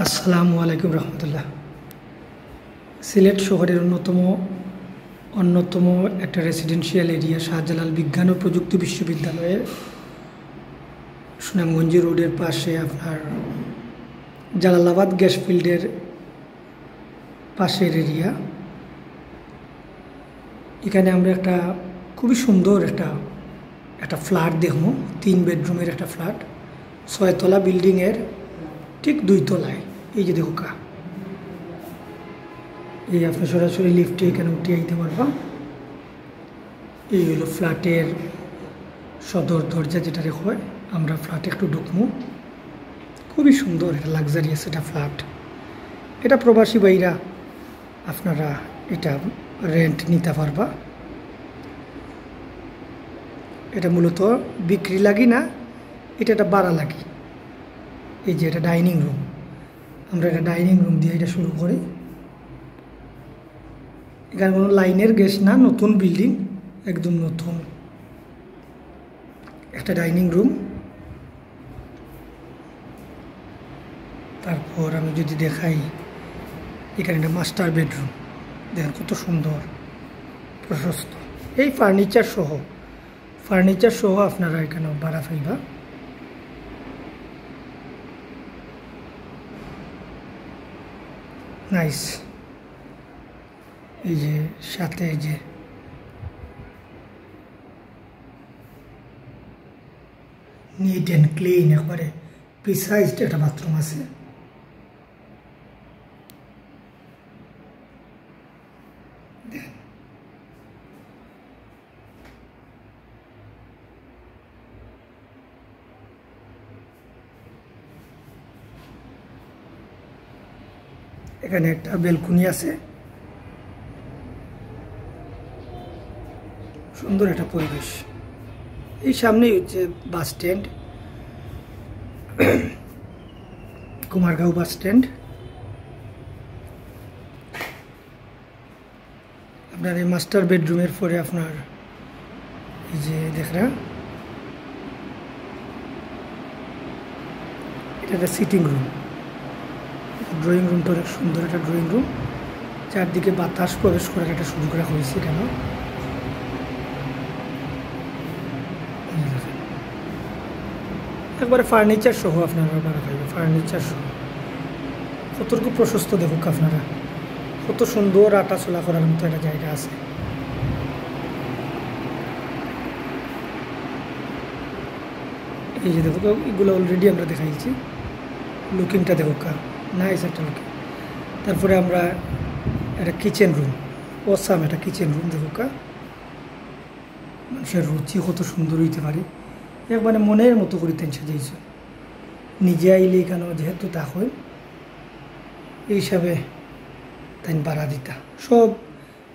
আসসালামু আলাইকুম রহমতুল্লাহ। সিলেট শহরের অন্যতম একটা রেসিডেন্সিয়াল এরিয়া শাহজালাল বিজ্ঞান ও প্রযুক্তি বিশ্ববিদ্যালয়ের সুনামগঞ্জ রোডের পাশে আপনার জালালাবাদ গ্যাস ফিল্ডের পাশের এরিয়া। এখানে আমরা একটা খুবই সুন্দর একটা ফ্ল্যাট দেখব। 3 বেডরুমের একটা ফ্ল্যাট, 6 তলা বিল্ডিংয়ের ঠিক 2 তলায়। এই যে দেখো এই আপনি সরাসরি লিফটে এখানে উঠে আইতে পারবা। এই হলো ফ্ল্যাটের সদর দরজা, যেটা হয়। আমরা ফ্ল্যাটে একটু ঢুকবো। খুবই সুন্দর, এটা লাক্সারিয়াস একটা ফ্ল্যাট। এটা প্রবাসী ভাইরা আপনারা এটা রেন্ট নিতে পারবা। এটা মূলত বিক্রি লাগি না, এটা একটা ভাড়া লাগি। এই যে এটা ডাইনিং রুম, আমরা এটা ডাইনিং রুম দিয়ে এটা শুরু করি। এখানে কোনো লাইনের গ্যাস না, নতুন বিল্ডিং, একদম নতুন একটা ডাইনিং রুম। তারপর আমি যদি দেখাই, এখানে একটা মাস্টার বেডরুম, দেখেন কত সুন্দর প্রশস্ত। এই ফার্নিচার সহ আপনারা এখানে ভাড়া পাইবা। নাইস। এই যে সাথে এই যে নিট অ্যান্ড ক্লিন, একবারে প্রিসাইজড একটা বাথরুম আছে। এখানে একটা বেলকুনি আছে, সুন্দর একটা পরিবেশ। এই সামনেই হচ্ছে bus stand, Kumargaon bus stand. আপনার এই মাস্টার বেডরুমের পরে আপনার এই যে দেখরা, এটা একটা সিটিং রুম। ড্রয়িং রুমটা অনেক সুন্দর একটা ড্রয়িং রুম, চারদিকে বাতাস প্রবেশ করার একটা সুযোগ রাখা হয়েছে। কেন একবারে ফার্নিচার সহ আপনারা ভাড়া পাইবেন, ফার্নিচার সহ। কতটুকু প্রশস্ত দেখুক আপনারা, কত সুন্দর আটা চলা করার মতো একটা জায়গা আছে। এই যে দেখো, এগুলো অলরেডি আমরা দেখাইছি। লুকিংটা দেখো নাইস একটা লুকিং। তারপরে আমরা একটা কিচেন রুম, অসাম একটা কিচেন রুম দেখো মানুষের রুচি কত সুন্দর হইতে পারে। একবারে মনের মতো করে তেন সাজাইছে। নিজে আইলে কেন, যেহেতু তা হয় এই হিসাবে তাই ভাড়া দিতা। সব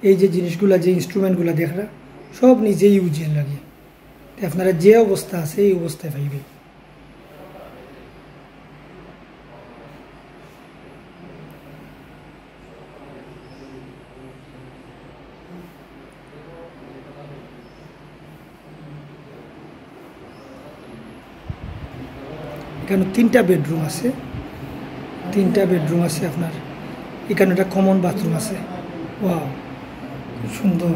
এই যে জিনিসগুলা, যে ইনস্ট্রুমেন্টগুলো দেখরা, সব নিজেই ইউজের লাগে। আপনারা যে অবস্থা আছে এই অবস্থায় পাইবে। এখানে 3টা বেডরুম আছে, আপনার। এখানে একটা কমন বাথরুম আছে। ওয়াও, খুব সুন্দর,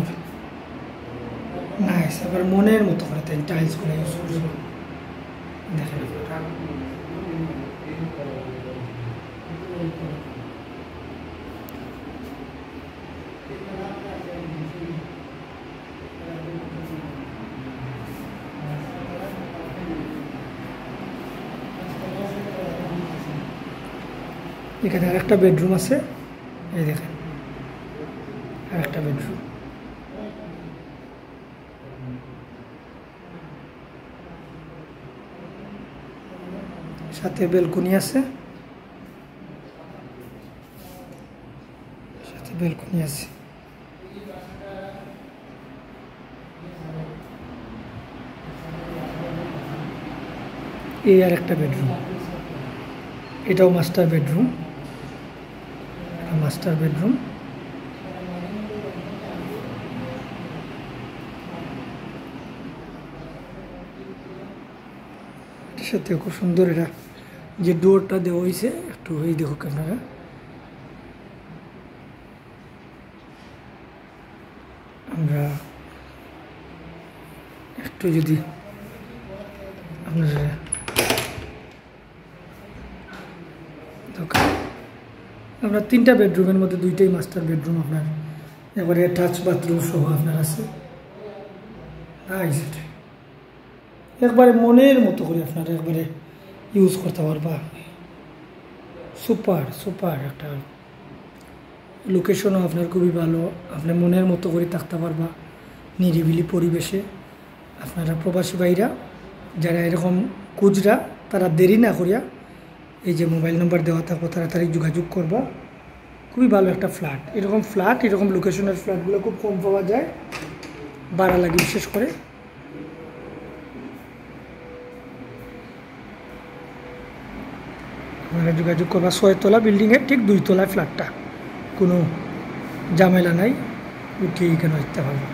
নাইস। আবার মনের মতো করে তাই টাইলসগুলো ইউজ করছে। দেখেন এখানে আরেকটা বেডরুম আছে। এই দেখেন আরেকটা বেডরুম, সাথে বেলকনি আছে, এই আর একটা বেডরুম, এটাও মাস্টার বেডরুম। সাথে খুব সুন্দর এটা যে ডোরটা দেওয়া হয়েছে একটু একটু এই দেখুক আপনারা, আমরা একটু যদি আপনারা আপনার 3টা বেডরুমের মধ্যে 2টাই মাস্টার বেডরুম, আপনার এবারে অ্যাটাচ বাথরুম সহ আপনার আছে। একবারে মনের মতো করে আপনারা একবারে ইউজ করতে পারবা। সুপার সুপার একটা লোকেশনও আপনার খুবই ভালো, আপনার মনের মতো করে থাকতে পারবা নিরিবিলি পরিবেশে। আপনারা প্রবাসী ভাইরা যারা এরকম খুচরা, তারা দেরি না করিয়া এই যে মোবাইল নাম্বার দেওয়া থাকবো তাড়াতাড়ি যোগাযোগ করবা। খুবই ভালো একটা ফ্ল্যাট, এরকম ফ্ল্যাট এরকম লোকেশনের ফ্ল্যাটগুলো খুব কম পাওয়া যায়, ভাড়া লাগে বিশেষ করে। আপনারা যোগাযোগ করবা। 6 তলা বিল্ডিংয়ের ঠিক 2 তলায় ফ্ল্যাটটা, কোনো ঝামেলা নাই, উঠিয়ে এখানে আসতে পারবো।